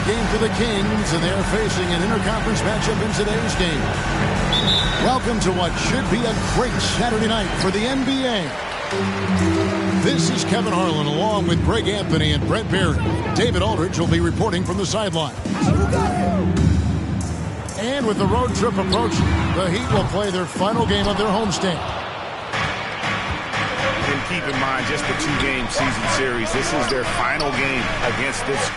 game for the Kings, and they're facing an interconference matchup in today's game. Welcome to what should be a great Saturday night for the NBA. This is Kevin Harlan along with Greg Anthony and Brett Barry. David Aldridge will be reporting from the sideline. And with the road trip approaching, the Heat will play their final game of their homestand. And keep in mind, just the 2-game season series. This is their final game against this.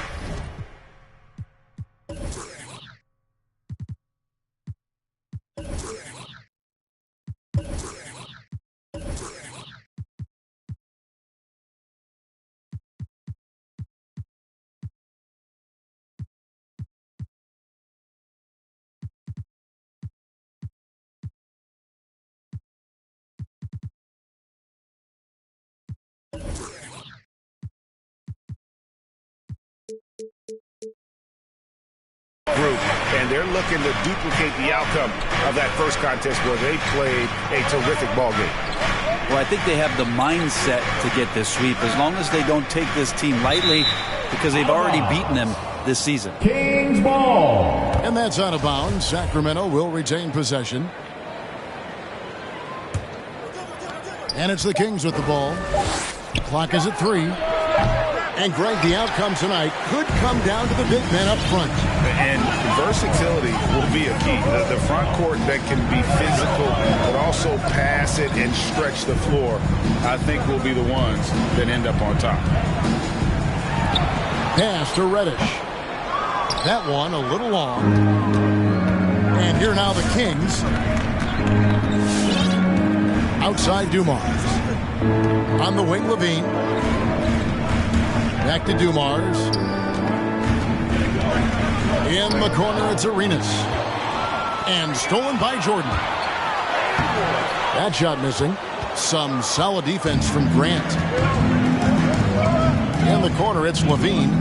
Group, and they're looking to duplicate the outcome of that first contest where they played a terrific ball game. Well, I think they have the mindset to get this sweep as long as they don't take this team lightly, because they've already beaten them this season. Kings ball. And that's out of bounds. Sacramento will retain possession. And it's the Kings with the ball. Clock is at 3. And Greg, the outcome tonight could come down to the big men up front. And versatility will be a key. The front court that can be physical but also pass it and stretch the floor, I think, will be the ones that end up on top. Pass to Reddish. That one a little long. And here now the Kings. Outside Dumars. On the wing, Levine. Back to Dumars. In the corner, it's Arenas. And stolen by Jordan. That shot missing. Some solid defense from Grant. In the corner, it's Levine.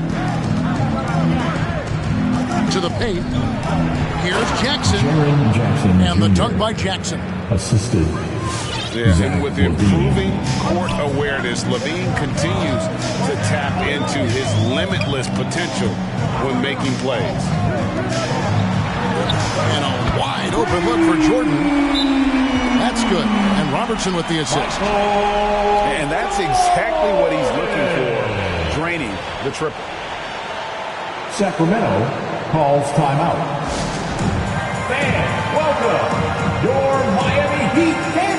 To the paint. Here's Jackson. And the dunk by Jackson. Assisted. Yeah, and with improving court awareness, Levine continues to tap into his limitless potential when making plays. And a wide open look for Jordan. That's good. And Robertson with the assist. And that's exactly what he's looking for, draining the triple. Sacramento calls timeout. Fans, welcome your Miami Heat Dancers.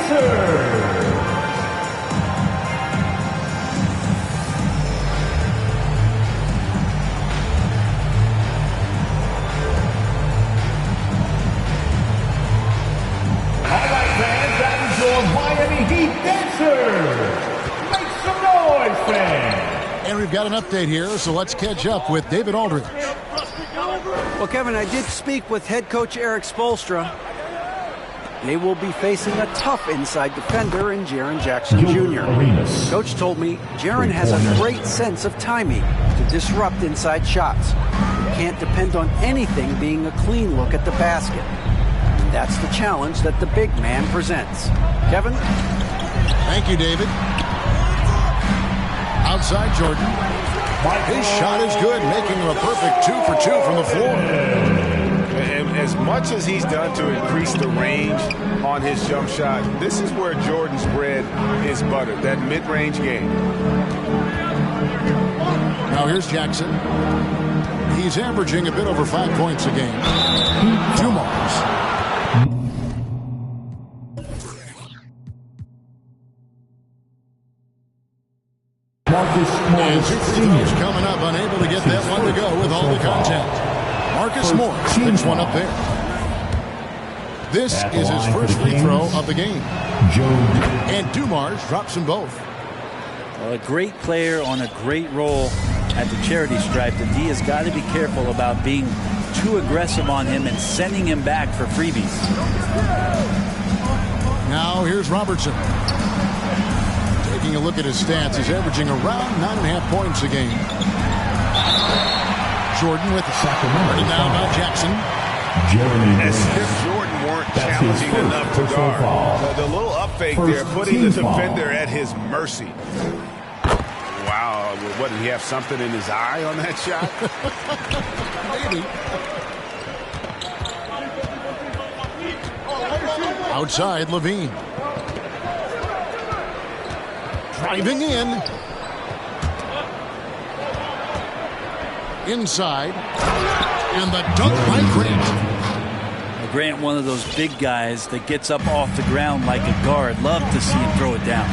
All right, fans, that is your Miami Heat Dancers. Make some noise, fans. And we've got an update here, so let's catch up with David Aldridge. Well, Kevin, I did speak with head coach Eric Spoelstra. They will be facing a tough inside defender in Jaren Jackson Jr. Coach told me Jaren has a great sense of timing to disrupt inside shots. You can't depend on anything being a clean look at the basket. That's the challenge that the big man presents. Kevin? Thank you, David. Outside Jordan. His shot is good, making him a perfect 2 for 2 from the floor. And as much as he's done to increase the range on his jump shot, this is where Jordan's bread is buttered, that mid-range game. Now here's Jackson. He's averaging a bit over 5 points a game. Dumars. And two free throws coming up, unable to get that one to go with all the contact. Marcus Morris picks one up there. This is his first free throw of the game. And Dumars drops them both. Well, a great player on a great role at the charity stripe. The D has got to be careful about being too aggressive on him and sending him back for freebies. Now here's Robertson. Taking a look at his stats, he's averaging around 9.5 points a game. Jordan with the Sacramento. Now by Jackson. As if Jordan weren't challenging enough to guard. The little up fake there, putting the defender at his mercy. Wow, what, did he have something in his eye on that shot? Maybe. Outside, Levine. Driving in. Inside. And the dunk by Grant. Grant, one of those big guys that gets up off the ground like a guard. Love to see him throw it down.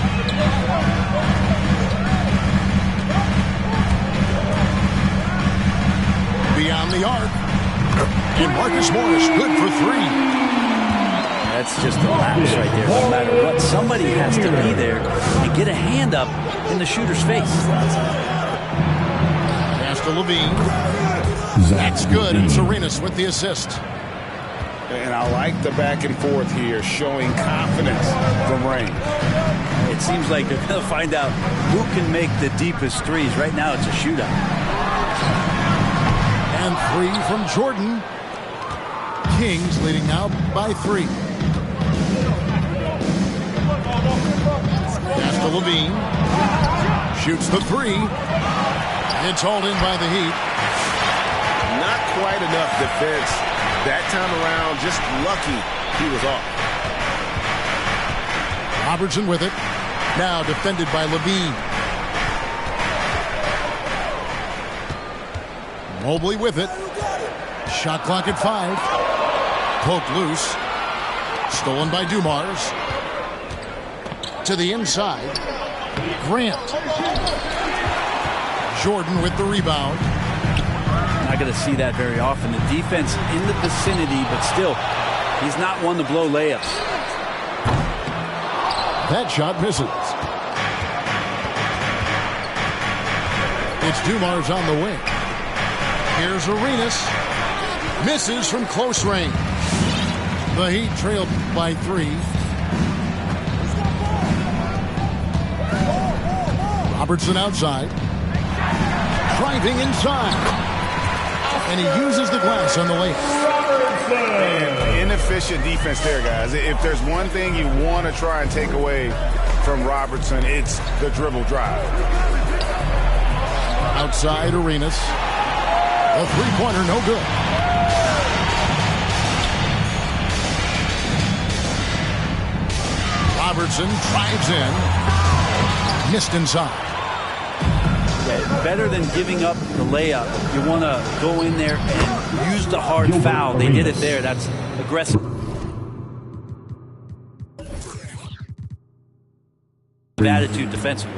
Beyond the arc. And Marcus Morris good for three. That's just a lapse right there. No matter what, somebody has to be there and get a hand up in the shooter's face. Pass to Levine. That's good. And Arenas with the assist. And I like the back and forth here, showing confidence from range. It seems like they're going to find out who can make the deepest threes. Right now, it's a shootout. And three from Jordan. Kings leading now by 3. Pass to Levine. Shoots the 3. It's hauled in by the Heat. Not quite enough defense. That time around, just lucky he was off. Robertson with it. Now defended by Levine. Mobley with it. Shot clock at 5. Poked loose. Stolen by Dumars. To the inside. Grant. Jordan with the rebound. Not going to see that very often. The defense in the vicinity, but still, he's not one to blow layups. That shot misses. It's Dumars on the wing. Here's Arenas. Misses from close range. The Heat trailed by 3. Robertson outside. Driving inside. And he uses the glass on the layup. Man, inefficient defense there, guys. If there's one thing you want to try and take away from Robertson, it's the dribble drive. Outside Arenas. A three-pointer, no good. Robertson drives in. Missed inside. Better than giving up the layup. You want to go in there and use the hard foul. They did it there. That's aggressive. Attitude defensively.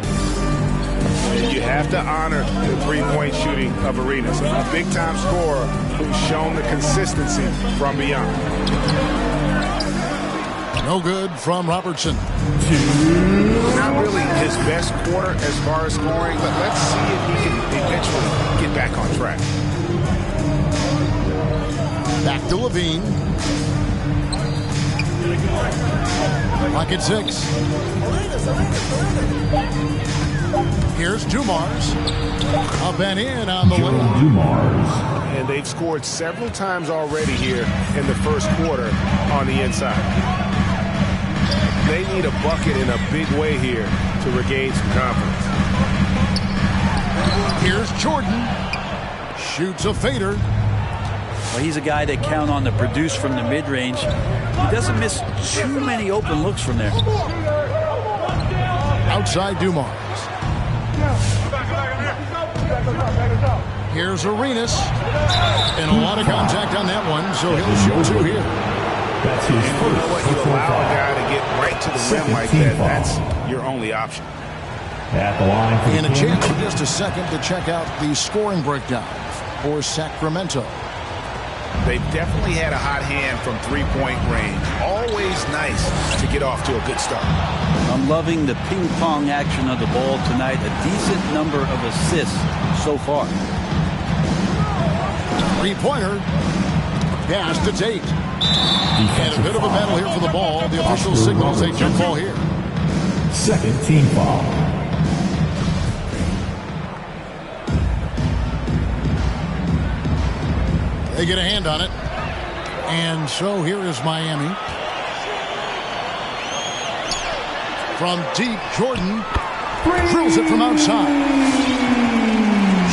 You have to honor the three-point shooting of Arenas. A big-time scorer who's shown the consistency from beyond. No good from Robertson. Not really his best quarter as far as scoring, but let's see if he can eventually get back on track. Back to Levine. Clock at 6. Here's Dumars. Up and in on the way. And they've scored several times already here in the first quarter on the inside. They need a bucket in a big way here to regain some confidence. Here's Jordan. Shoots a fader. Well, he's a guy they count on to produce from the mid-range. He doesn't miss too many open looks from there. Outside Dumars. Here's Arenas. And a lot of contact on that one, so he'll shoot 2 here. That's his first. You know what? You allow a guy to get right to the rim like that. That's your only option. At the line. And a chance for just a second to check out the scoring breakdown for Sacramento. They've definitely had a hot hand from three-point range. Always nice to get off to a good start. I'm loving the ping-pong action of the ball tonight. A decent number of assists so far. Three-pointer. Pass to Tate. And a bit of a battle here for the ball. The official signals a jump ball here. Second team foul. They get a hand on it. And so here is Miami. From deep, Jordan. Drills it from outside.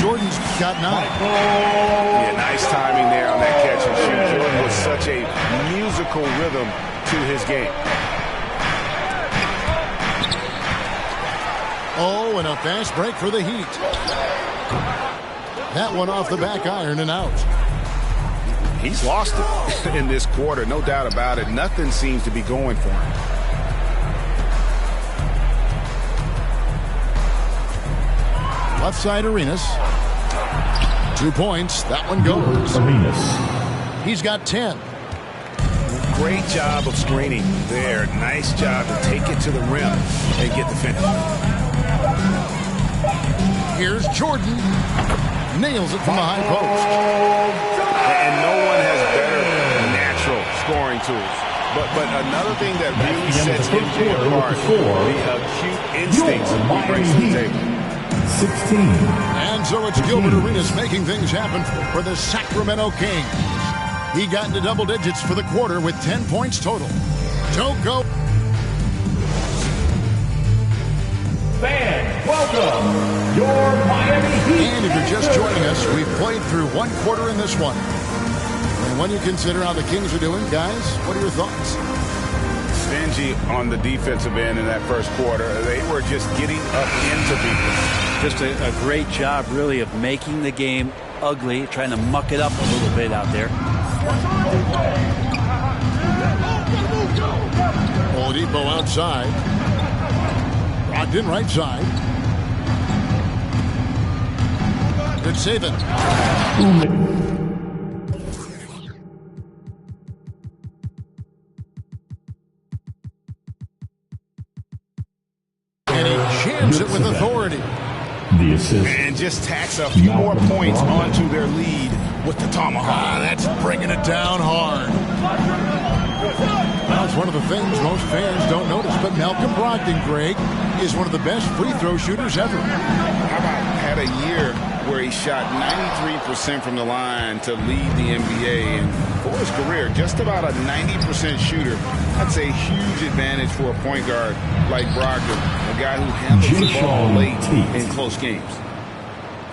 Jordan's got 9. Yeah, nice timing there on that catch and shoot. Jordan with such a musical rhythm to his game. Oh, and a fast break for the Heat. That one off the back iron and out. He's lost it in this quarter, no doubt about it. Nothing seems to be going for him. Left side, Arenas. 2 points. That one goes. He's got 10. Great job of screening there. Nice job to take it to the rim and get the finish. Here's Jordan. Nails it from the high post. And no one has better natural scoring tools. But another thing that really sets MJ apart, the acute instincts he brings to the table. 16. And so it's Gilbert Arenas making things happen for the Sacramento Kings. He got into double digits for the quarter with 10 points total. Don't go. Fans, welcome your Miami Heat. And if you're just joining us, we've played through one quarter in this one. And when you consider how the Kings are doing, guys, what are your thoughts? Stingy on the defensive end in that first quarter. They were just getting up into people. Just a great job, really, of making the game ugly, trying to muck it up a little bit out there. Oladipo outside. Brogdon right side. Good saving. And he jams it with authority. The assist. And just tacks a few more points onto their lead with the tomahawk. That's bringing it down hard. Well, it's one of the things most fans don't notice, but Malcolm Brogdon, Greg, is one of the best free throw shooters ever. How about had a year where he shot 93% from the line to lead the NBA, and for his career, just about a 90% shooter. That's a huge advantage for a point guard like Brogdon, a guy who handles the ball late in close games.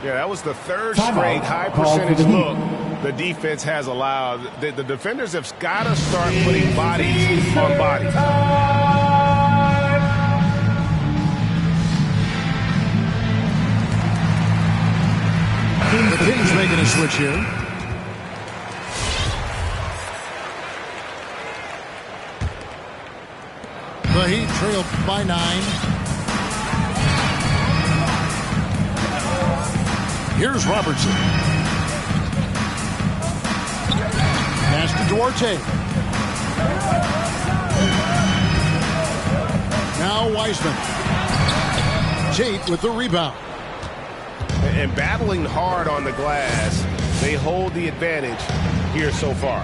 Yeah, that was the third straight high percentage look the defense has allowed. The defenders have got to start putting bodies on bodies. The Kings making a switch here. The Heat trail by 9. Here's Robertson. Pass to Duarte. Now Wiseman. Tate with the rebound. And battling hard on the glass, they hold the advantage here so far.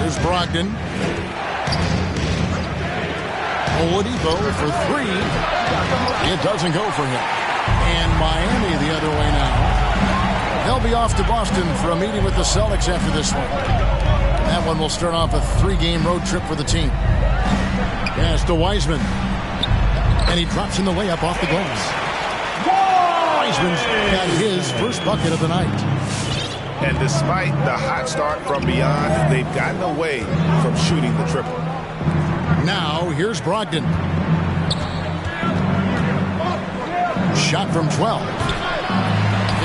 Here's Brogdon. Oladipo for 3. It doesn't go for him. And Miami the other way now. They'll be off to Boston for a meeting with the Celtics after this one. That one will start off a 3-game road trip for the team. Pass to Wiseman. And he drops in the layup off the glass. Wiseman's got his first bucket of the night. And despite the hot start from beyond, they've gotten away from shooting the triple. Now, here's Brogdon. Shot from 12.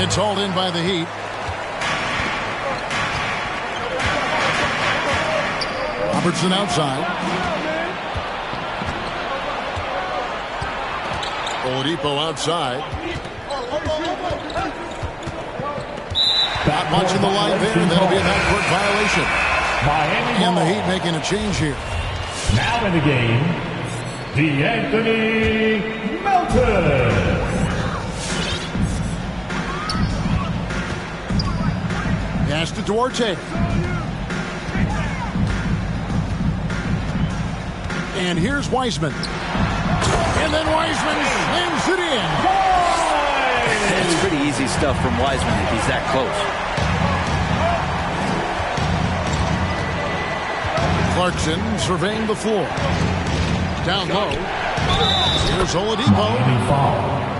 It's hauled in by the Heat. Robertson outside. Oladipo outside. Not much in the line there. That'll be a backcourt violation. And the Heat making a change here. Now in the game, D'Anthony Melton. Pass to Duarte. And here's Wiseman. And then Wiseman slams it in. It's pretty easy stuff from Wiseman if he's that close. Clarkson surveying the floor. Down low. Here's Oladipo.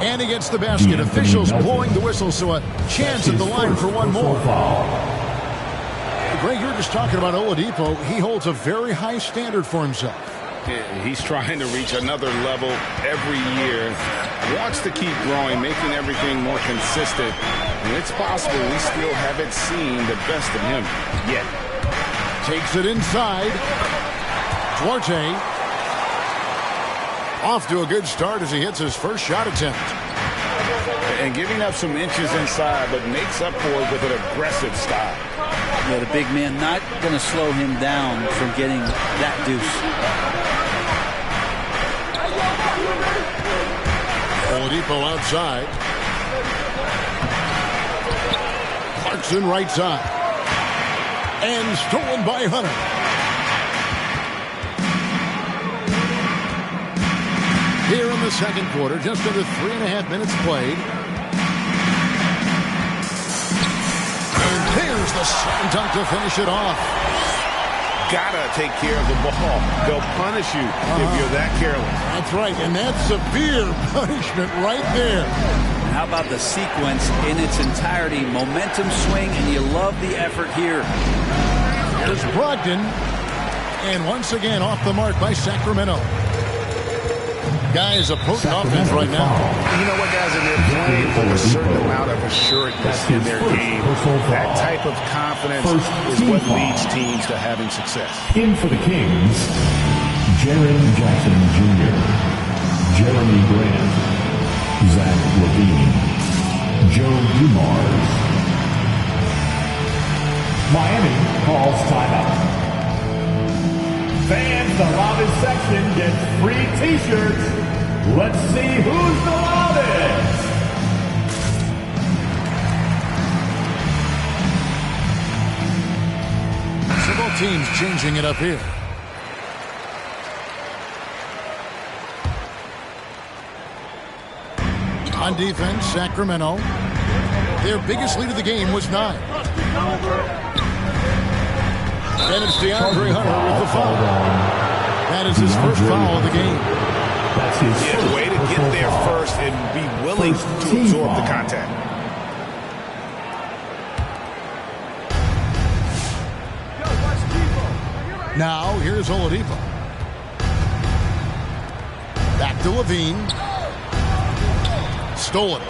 And he gets the basket. Officials blowing the whistle, so a chance at the line for one more. Greg, you're just talking about Oladipo. He holds a very high standard for himself. Yeah, he's trying to reach another level every year. Wants to keep growing, making everything more consistent. And it's possible we still haven't seen the best of him yet. Takes it inside. Duarte. Off to a good start as he hits his first shot attempt. And giving up some inches inside, but makes up for it with an aggressive style. Yeah, the big man not going to slow him down from getting that deuce. Oladipo outside. Clarkson right side. And stolen by Hunter. Here in the second quarter, just under 3.5 minutes played. And there's the slam dunk to finish it off. Gotta take care of the ball. They'll punish you if you're that careless. That's right, and that's severe punishment right there. And how about the sequence in its entirety? Momentum swing, and you love the effort here. Here's Brogdon. And once again off the mark by Sacramento. Guys, a potent offense right now. You know what, guys, and they're playing with a certain amount of assuredness in their game. That type of confidence is what leads teams to having success. In for the Kings, Jaren Jackson Jr., Jeremy Grant, Zach LaVine, Joe Dumars. Miami calls timeout. Fans, the loudest section gets free t-shirts. Let's see who's the loudest. Several teams changing it up here. On defense, Sacramento. Their biggest lead of the game was 9. And it's DeAndre Hunter with the foul. That is his first foul of the game. That's his first way to get there first and be willing to absorb the contact. Now, here's Oladipo. Back to LaVine. Stolen.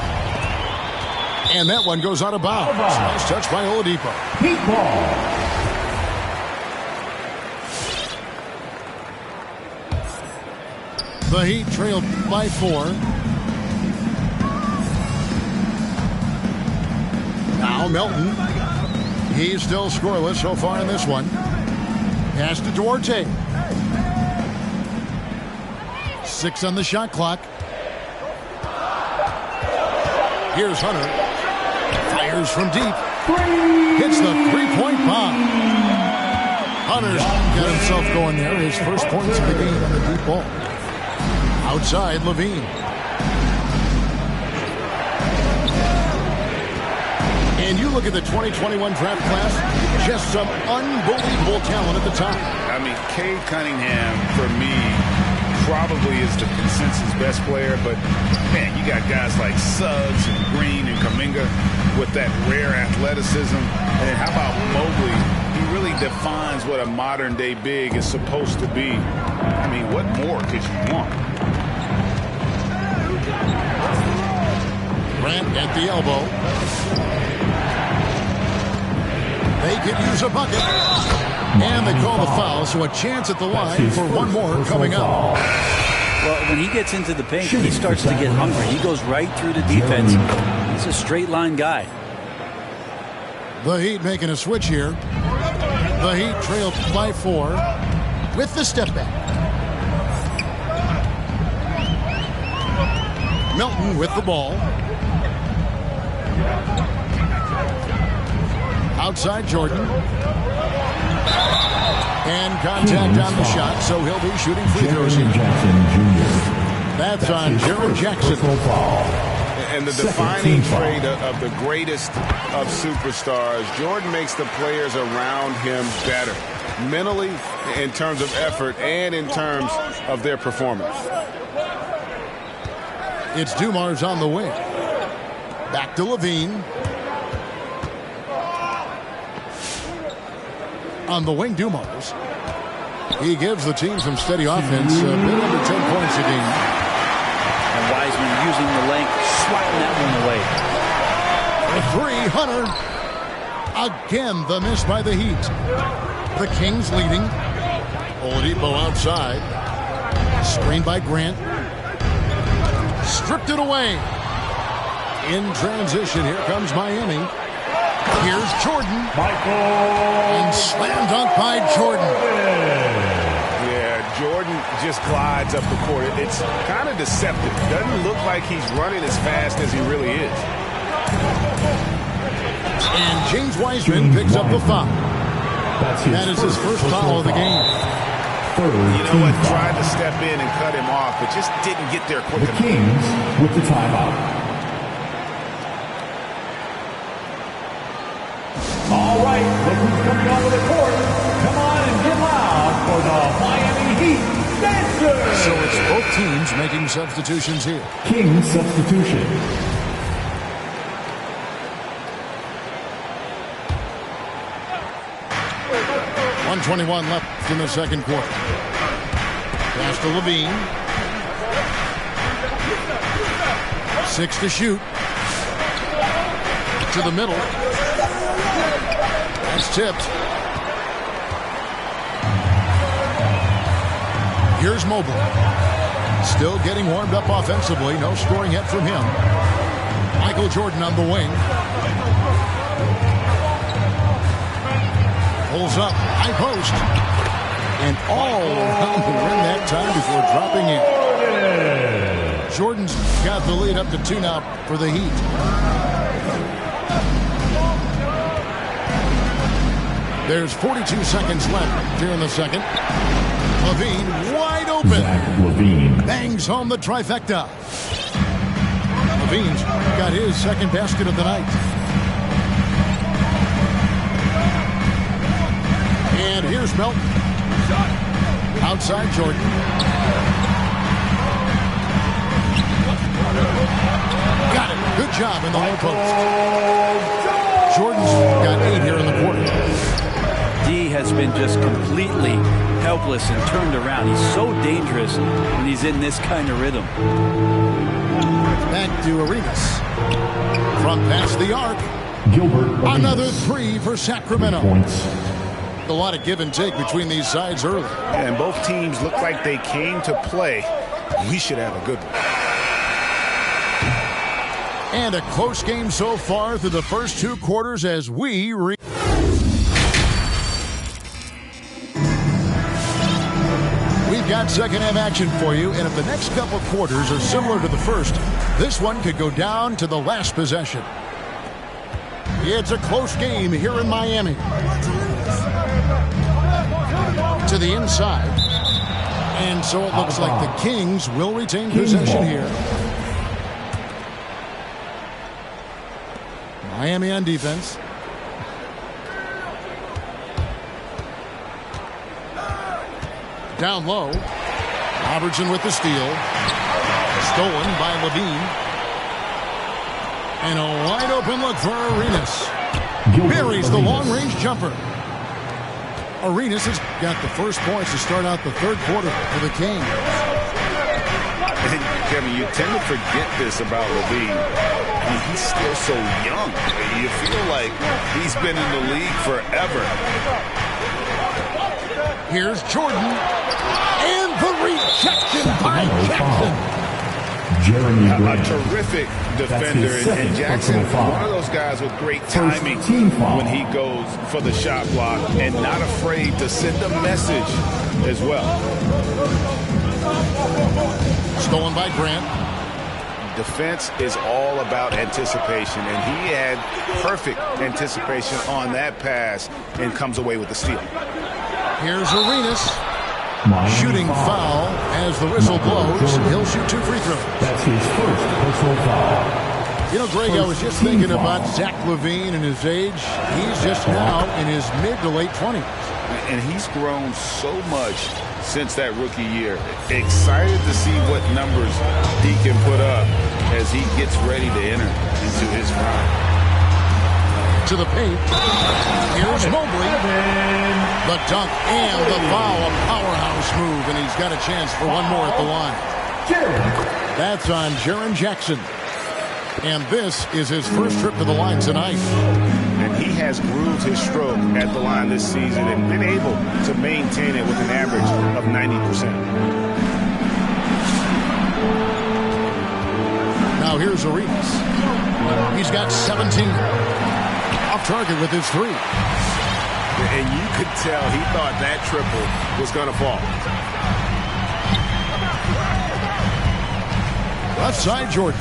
And that one goes out of bounds. Nice touch by Oladipo. Heat ball. The Heat trailed by 4. Now Melton. He's still scoreless so far in this one. Pass to Duarte. 6 on the shot clock. Here's Hunter. Fires from deep. Hits the three-point bomb. Hunter's got himself going there. His first points of the game on the deep ball. Outside, LaVine. And you look at the 2021 draft class, just some unbelievable talent at the top. I mean, Cade Cunningham, for me, probably is the consensus best player. But, man, you got guys like Suggs and Green and Kuminga with that rare athleticism. And how about Mobley? He really defines what a modern-day big is supposed to be. I mean, what more could you want? Grant at the elbow. They could use a bucket. And they call the foul, so a chance at the line for one more coming up. Well, when he gets into the paint, he starts to get hungry. He goes right through the defense. He's a straight line guy. The Heat making a switch here. The Heat trailed by 4 with the step back. Melton with the ball. Outside Jordan. And contact on the shot, so he'll be shooting free throws here. That's on Jaren Jackson. And the defining trait of the greatest of superstars, Jordan makes the players around him better. Mentally, in terms of effort, and in terms of their performance. It's Dumars on the wing. Back to Levine. On the wing, Dumars. He gives the team some steady offense, a bit under 10 points a game. And Wiseman using the length, swatting that one away. The 3, Hunter. Again, the miss by the Heat. The Kings leading. Oladipo outside. Screened by Grant. Stripped it away. In transition, here comes Miami. Here's Jordan. And slam dunk by Jordan. Yeah, Jordan just glides up the court. It's kind of deceptive. Doesn't look like he's running as fast as he really is. And James Wiseman picks up the foul. That is his first foul of the game. You know what? Tried to step in and cut him off, but just didn't get there quick enough. The Kings with the timeout. All right, look who's coming onto the court. Come on and get loud for the Miami Heat Dancers. So it's both teams making substitutions here. Kings substitution. 1:21 left in the second quarter. Pass to Levine. 6 to shoot. To the middle. That's tipped. Here's Mobley. Still getting warmed up offensively. No scoring yet from him. Michael Jordan on the wing. Pulls up. High post. And all around the rim that time before dropping in. Jordan's got the lead up to 2 now for the Heat. There's 42 seconds left here in the second. Levine wide open. Levine bangs home the trifecta. Levine's got his second basket of the night. And here's Melton. Outside Jordan. Got it. Good job in the low post. Jordan's got 8 here in the quarter. D has been just completely helpless and turned around. He's so dangerous when he's in this kind of rhythm. Back to Arenas. From past the arc. Gilbert Another 3 for Sacramento. points. A lot of give and take between these sides early. And both teams look like they came to play. We should have a good one. And a close game so far through the first 2 quarters as we We've got second half action for you, and if the next couple quarters are similar to the first, this one could go down to the last possession. It's a close game here in Miami. To the inside. And so it looks like the Kings will retain possession here. Miami on defense. Down low. Robertson with the steal. Stolen by Levine. And a wide open look for Arenas. Buries the long-range jumper. Arenas has got the first points to start out the third quarter for the Kings. Kevin, you tend to forget this about Levine. I mean, he's still so young. You feel like he's been in the league forever. Here's Jordan. And the rejection by Jackson. A terrific defender. And Jackson, one of those guys with great timing when he goes for the shot block and not afraid to send a message as well. Stolen by Grant. Defense is all about anticipation, and he had perfect anticipation on that pass and comes away with the steal. Here's Arenas. Shooting foul as the whistle blows. He'll shoot 2 free throws. That's his first personal foul. You know, Greg, I was just thinking about Zach LaVine and his age. He's just now in his mid to late 20s. And he's grown so much since that rookie year. Excited to see what numbers he can put up as he gets ready to enter into his prime. To the paint. Here's Mobley. The dunk and the foul. A powerhouse move, and he's got a chance for one more at the line. That's on Jaren Jackson. And this is his first trip to the line tonight. And he has grooved his stroke at the line this season and been able to maintain it with an average of 90%. Now here's Arenas. He's got 17. Off target with his three. And you could tell he thought that triple was going to fall. Left side, Jordan.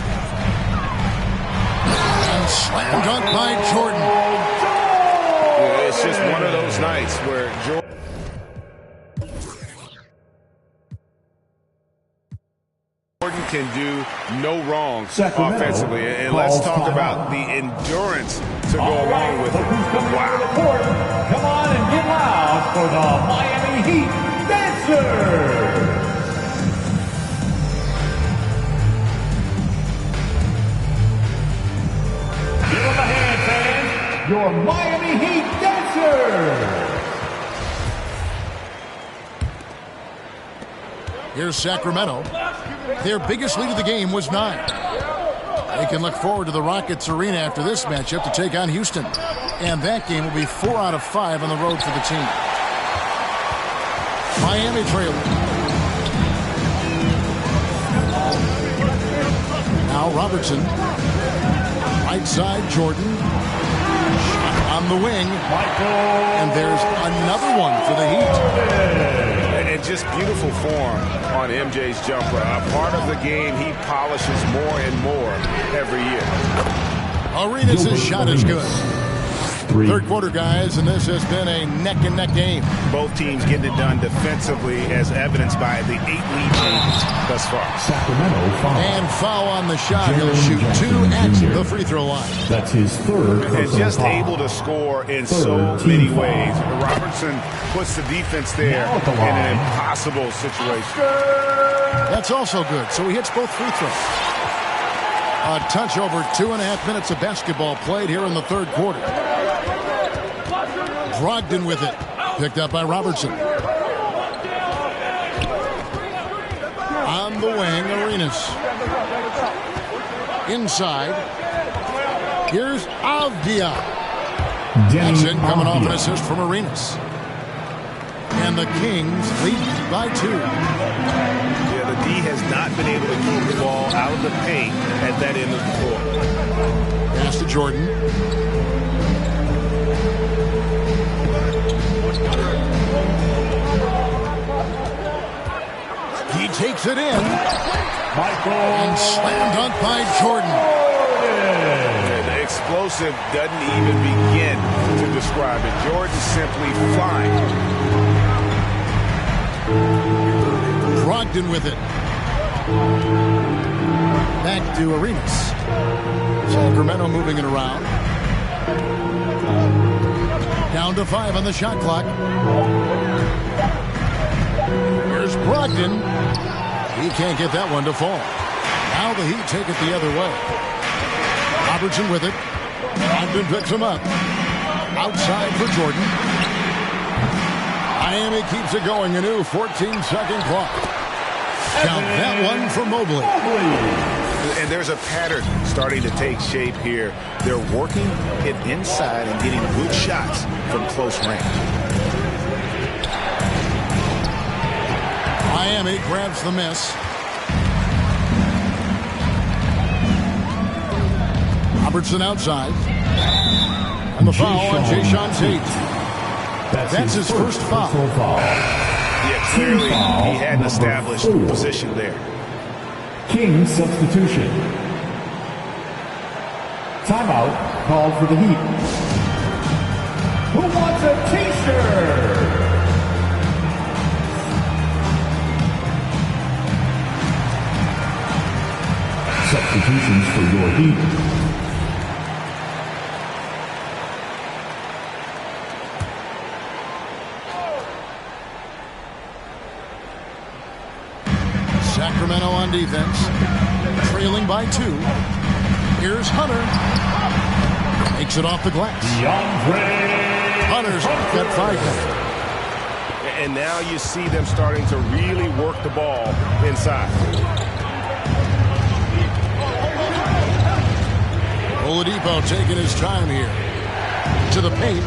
And slam dunk by Jordan. Yeah, it's just one of those nights where Jordan can do no wrong offensively. And let's talk about the endurance to go along with it. Wow. Come on and get loud for the Miami Heat Dancers. Give them a hand, fans. Your Miami Heat Dancers. Here's Sacramento. Their biggest lead of the game was 9. They can look forward to the Rockets Arena after this matchup to take on Houston. And that game will be 4 out of 5 on the road for the team. Miami trailing. Now Robertson. Right side, Jordan. Shot on the wing. And there's another one for the Heat. And just beautiful form on MJ's jumper. A part of the game he polishes more and more every year. Arenas' shot is good. Third quarter, guys, and this has been a neck-and-neck game. Both teams getting it done defensively, as evidenced by the 8 lead changes thus far. Sacramento foul. And foul on the shot. He'll shoot 2 at the free throw line. That's his third. And just able to score in so many ways. Robertson puts the defense there in an impossible situation. That's also good. So he hits both free throws. A touch over 2.5 minutes of basketball played here in the third quarter. Brogdon with it. Picked up by Robertson. On the wing, Arenas. Inside. Here's Avdia. That's it, coming off an assist from Arenas. And the Kings lead by 2. Yeah, the D has not been able to keep the ball out of the paint at that end of the floor. Pass to Jordan. He takes it in. And slam dunk by Jordan. The explosive doesn't even begin to describe it. Jordan simply flying. Brogdon with it. Back to Arenas. Sacramento moving it around. Down to 5 on the shot clock. Here's Brogdon. He can't get that one to fall. Now the Heat take it the other way. Robertson with it. Brogdon picks him up. Outside for Jordan. Miami keeps it going. A new 14-second clock. Count that one for Mobley. And there's a pattern starting to take shape here. They're working it inside and getting good shots from close range. Miami grabs the miss. Robertson outside. And the foul on Jayshawn Tate. That's his first foul. Yeah, clearly he had an established position there. King's substitution. Timeout called for the Heat. Who wants a t-shirt? Substitutions for your Heat. Sacramento on defense. Trailing by 2. Here's Hunter. Takes it off the glass. Hunter's got 5 now. And now you see them starting to really work the ball inside. Oladipo taking his time here. To the paint.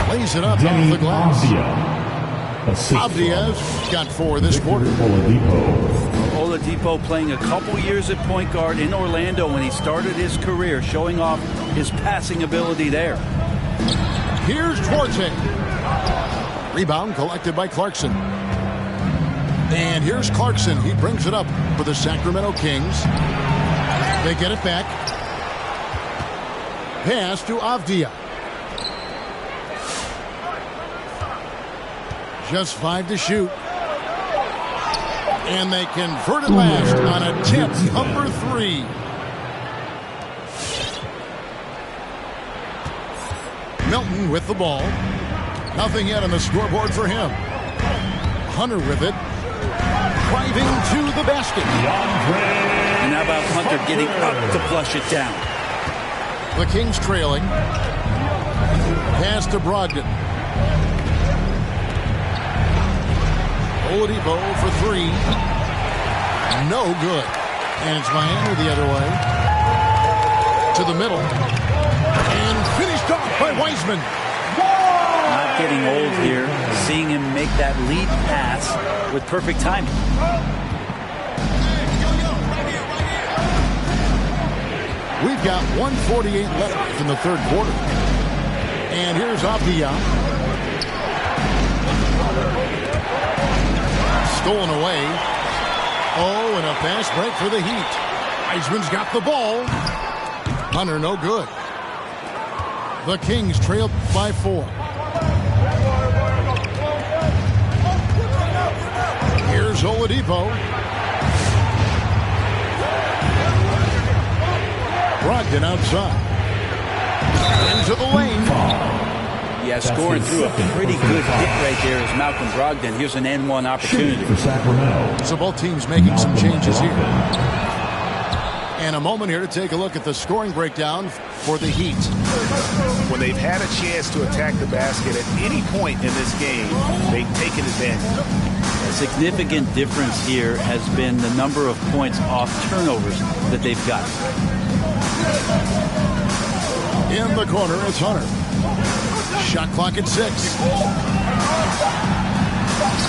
Lays it up off the glass. Avdia's got 4 this quarter. Oladipo playing a couple years at point guard in Orlando when he started his career, showing off his passing ability there. Here's Duarte. Rebound collected by Clarkson. And here's Clarkson. He brings it up for the Sacramento Kings. They get it back. Pass to Avdia. Just 5 to shoot. And they convert it last on attempt number 3. Milton with the ball. Nothing yet on the scoreboard for him. Hunter with it. Driving to the basket. And how about Hunter getting up to flush it down? The Kings trailing. Pass to Brogdon. Oladipo for 3. No good. And it's Miami the other way. To the middle. And finished off by Wiseman. Not getting old here. Seeing him make that lead pass with perfect timing. We've got 1:48 left in the third quarter. And here's Avdia. Stolen away. Oh, and a fast break for the Heat. Wiseman's got the ball. Hunter, no good. The Kings trail by 4. Here's Oladipo. Brogdon outside. Into the lane. Yeah, scoring through a pretty good hit right there is Malcolm Brogdon. Here's an N1 opportunity. So both teams making some changes here. And a moment here to take a look at the scoring breakdown for the Heat. When they've had a chance to attack the basket at any point in this game, they've taken advantage. A significant difference here has been the number of points off turnovers that they've got. In the corner, it's Hunter. Shot clock at 6.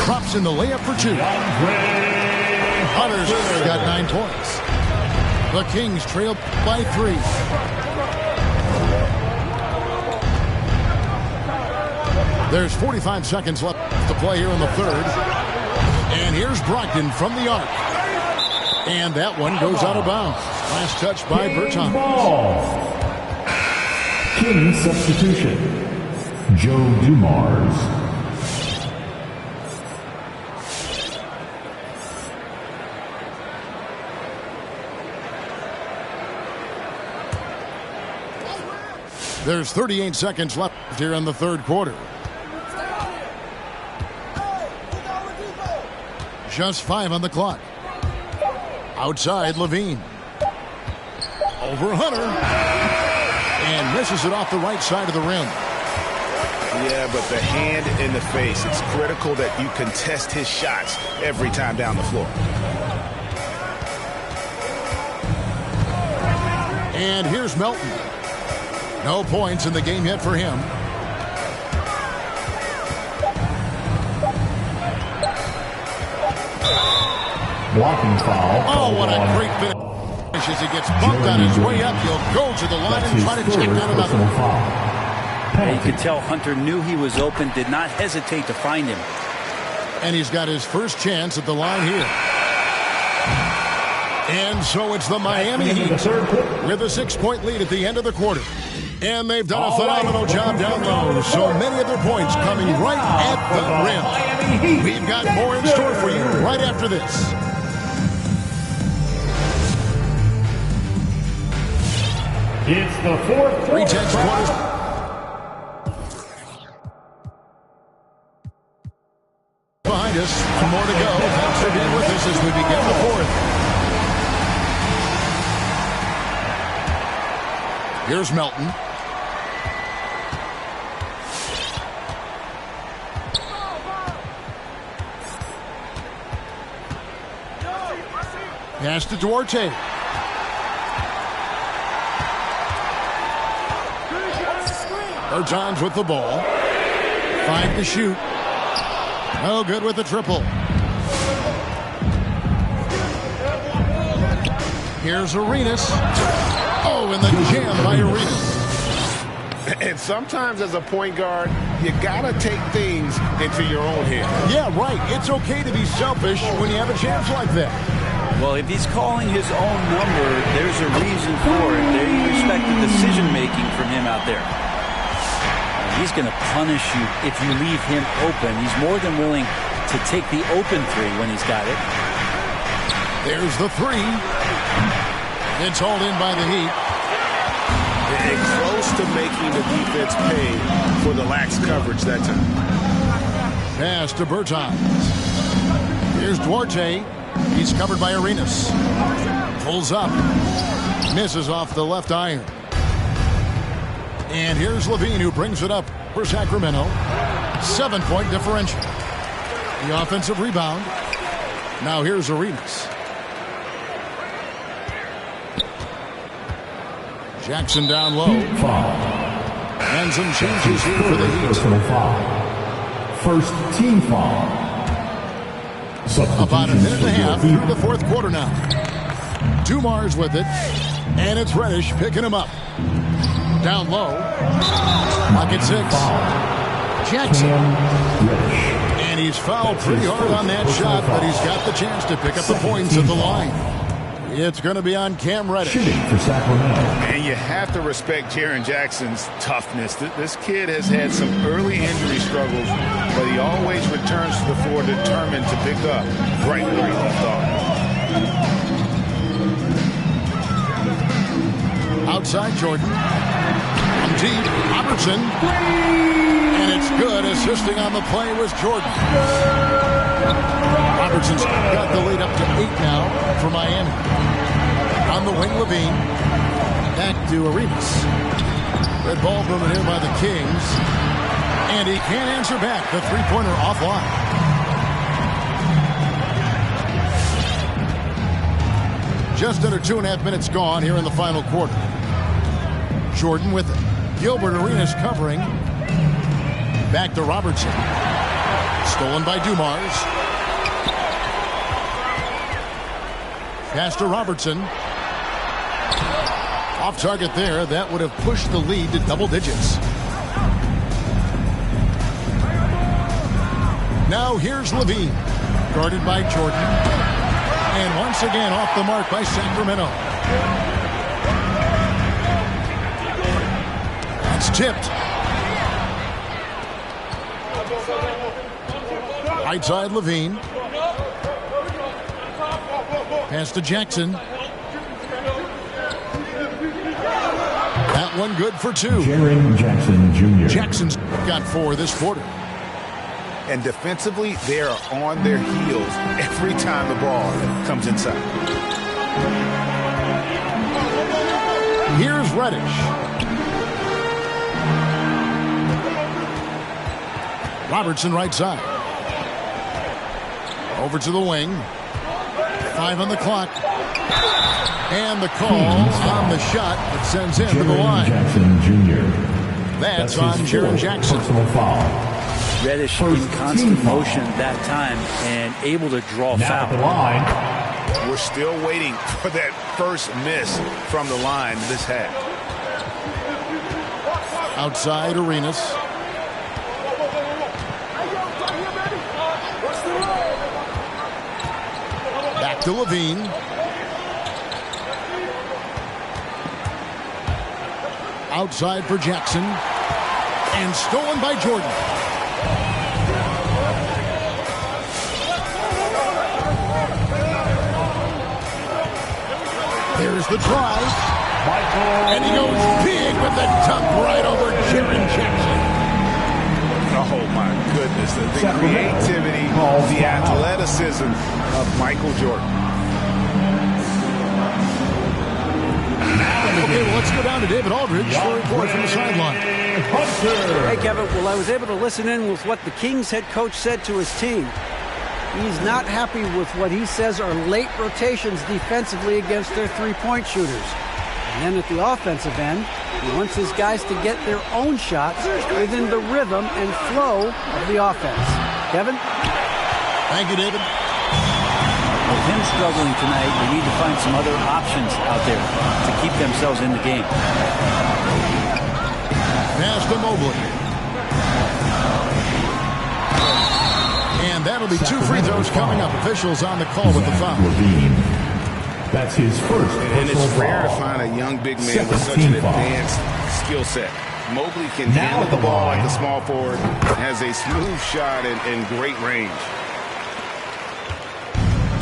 Crops in the layup for 2. Hunter's got 9 points. The Kings trail by 3. There's 45 seconds left to play here in the third. And here's Brogdon from the arc. And that one goes out of bounds. Last touch by Bertans. King substitution. Joe Dumars. There's 38 seconds left here in the third quarter. Just 5 on the clock. Outside, Levine. Over Hunter. And misses it off the right side of the rim. Yeah, but the hand in the face. It's critical that you contest his shots every time down the floor. And here's Melton. No points in the game yet for him. Blocking foul. Oh, what a great finish. As he gets bumped on his way up, he'll go to the line and try to check down another. You could tell Hunter knew he was open, did not hesitate to find him. And he's got his first chance at the line here. And so it's the Miami Heat with a 6-point lead at the end of the quarter. And they've done a phenomenal job down low. So many of their points coming right at the rim. We've got more in store for you right after this. It's the fourth quarter. 3-10 quarters. Behind us. One more to go. again with us as we begin the fourth. Here's Melton. Pass to Duarte. Bertans with the ball. 5 to shoot. No good with the triple. Here's Arenas. Oh, and the jam by Arenas. And sometimes as a point guard, you got to take things into your own hand. Yeah, right. It's okay to be selfish when you have a chance like that. Well, if he's calling his own number, there's a reason for it. They respect the decision-making from him out there. He's going to punish you if you leave him open. He's more than willing to take the open three when he's got it. There's the three. It's hauled in by the Heat. And close to making the defense pay for the lax coverage that time. Pass to Bertans. Here's Duarte. He's covered by Arenas. Pulls up. Misses off the left iron. And here's Levine, who brings it up for Sacramento. 7-point differential. The offensive rebound. Now here's Arenas. Jackson down low. And some changes here for the Heat. Personal foul. First team foul. About a minute and a half through the fourth quarter now. Dumars with it. And it's Reddish picking him up. Down low. Pocket 6. Jackson. And he's fouled pretty hard on that shot, but he's got the chance to pick up the points at the line. It's going to be on Cam Reddish. For Sacramento. And you have to respect Jaren Jackson's toughness. This kid has had some early injury struggles, but he always returns to the floor determined to pick up right where he left off. Outside Jordan. From deep, Robertson. And it's good. Assisting on the play was Jordan. Robertson's got the lead up to 8 now for Miami. On the wing, Levine. Back to Arenas. Red ball moving here by the Kings. And he can't answer back. The three-pointer offline. Just under 2.5 minutes gone here in the final quarter. Jordan with it. Gilbert Arenas covering. Back to Robertson. Stolen by Dumars. Pass to Robertson. Off target there. That would have pushed the lead to double digits. Now here's Levine. Guarded by Jordan. And once again off the mark by Sacramento. That's tipped. Right side Levine. Pass to Jackson. That one good for 2. Jaren Jackson Jr. Jackson's got 4 this quarter. And defensively, they are on their heels every time the ball comes inside. Here's Reddish. Robertson right side. Over to the wing. 5 on the clock. And the call on the shot that sends him to the line. Jackson Jr. That's on Jaren Jackson. Personal foul. Reddish in constant motion that time and able to draw Now at the foul. line. We're still waiting for that first miss from the line this half. Outside Arenas. Back to Levine. Outside for Jackson. And stolen by Jordan. Here's the drive. And he goes big with the dunk right over Jaren Jackson. Oh, my goodness. just the creativity, the athleticism of Michael Jordan. Okay, well, let's go down to David Aldridge for a report from the sideline. Hey, Kevin. Well, I was able to listen in with what the Kings head coach said to his team. He's not happy with what he says are late rotations defensively against their three-point shooters. And then at the offensive end, he wants his guys to get their own shots within the rhythm and flow of the offense. Kevin? Thank you, David. With him struggling tonight, they need to find some other options out there to keep themselves in the game. Pass to Mobley. And that'll be 2 free throws coming up. Officials on the call with the foul. That's his first. And it's rare to find a young big man with such an advanced skill set. Mobley can handle the ball like a small forward, has a smooth shot and great range.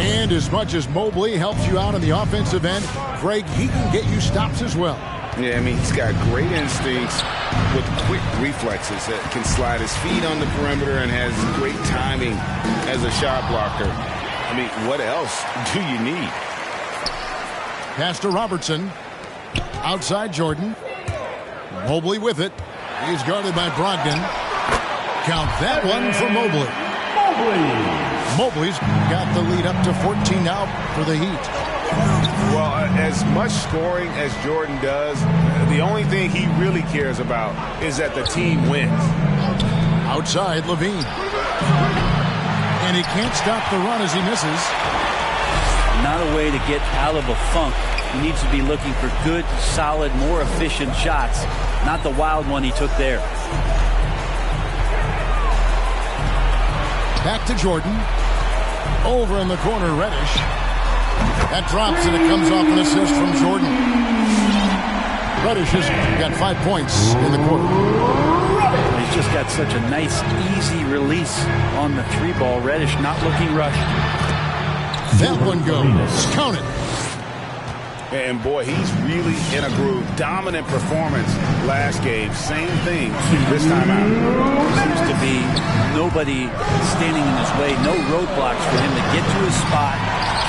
And as much as Mobley helps you out on the offensive end, Greg, he can get you stops as well. Yeah, I mean, he's got great instincts with quick reflexes that can slide his feet on the perimeter and has great timing as a shot blocker. I mean, what else do you need? Pass to Robertson. Outside Jordan. Mobley with it. He's guarded by Brogdon. Count that one for Mobley. Mobley's got the lead up to 14 now for the Heat. Well, as much scoring as Jordan does, the only thing he really cares about is that the team wins. Outside Levine. And he can't stop the run as he misses. Not a way to get out of a funk. He needs to be looking for good, solid, more efficient shots, not the wild one he took there. Back to Jordan. Over in the corner, Reddish. That drops and it comes off an assist from Jordan. Reddish has got 5 points in the quarter. He's just got such a nice, easy release on the 3-ball. Reddish not looking rushed. That one goes. Count it. And boy, he's really in a groove. Dominant performance last game. Same thing this time out. Seems to be nobody standing in his way. No roadblocks for him to get to his spot,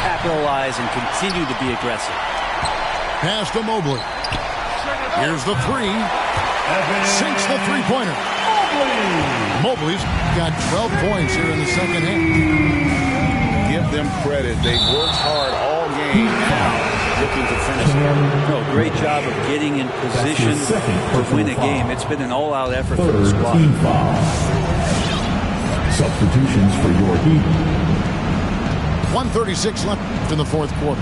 capitalize, and continue to be aggressive. Pass to Mobley. Here's the 3. Sinks the three-pointer. Mobley's got 12 points here in the second half. Give them credit. They've worked hard all game. Now looking to finish it. No, great job of getting in position to win a game. It's been an all-out effort for the squad. Substitutions for your Heat. 1:36 left in the fourth quarter.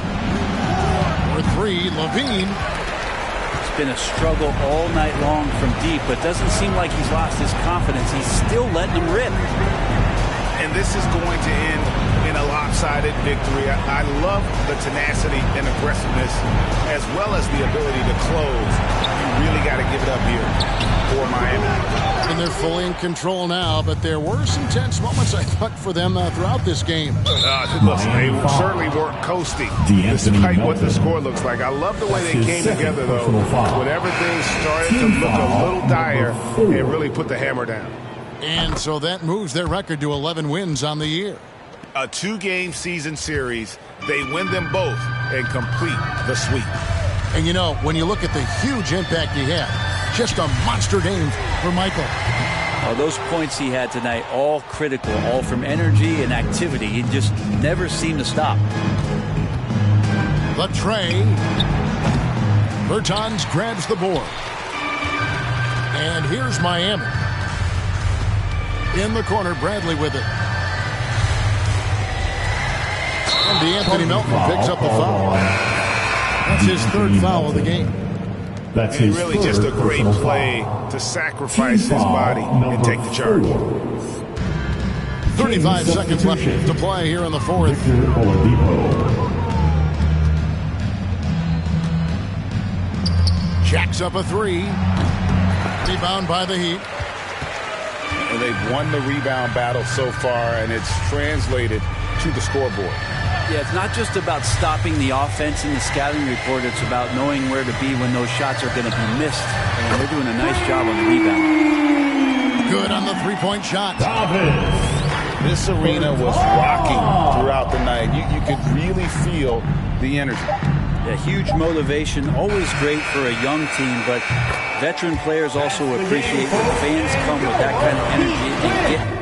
For 3, Levine. It's been a struggle all night long from deep, but doesn't seem like he's lost his confidence. He's still letting them rip. And this is going to end in a lopsided victory. I love the tenacity and aggressiveness as well as the ability to close. You really got to give it up here for Miami. And they're fully in control now, but there were some tense moments, I thought, for them throughout this game. Listen, they certainly weren't coasting despite what the score looks like. I love the way they came together, though, when everything started to look a little dire and really put the hammer down. And so that moves their record to 11 wins on the year. A 2-game season series, they win them both and complete the sweep. And you know, when you look at the huge impact he had, just a monster game for Michael. Oh, those points he had tonight, all critical, all from energy and activity. He just never seemed to stop. The tray. Bertans grabs the board. And here's Miami. In the corner, Bradley with it. And DeAnthony Melton picks up the foul. That's his 3rd foul of the game. That's and really just a great play to sacrifice his body and take the charge. 35 seconds left to play here in the fourth. Jacks up a 3. Rebound by the Heat. And they've won the rebound battle so far, and it's translated to the scoreboard. Yeah, it's not just about stopping the offense in the scouting report. It's about knowing where to be when those shots are going to be missed. And they're doing a nice job on the rebound. Good on the 3-point three-point shot. This arena was rocking throughout the night. You could really feel the energy. Yeah, huge motivation, always great for a young team, but veteran players also appreciate when fans come with that kind of energy and get.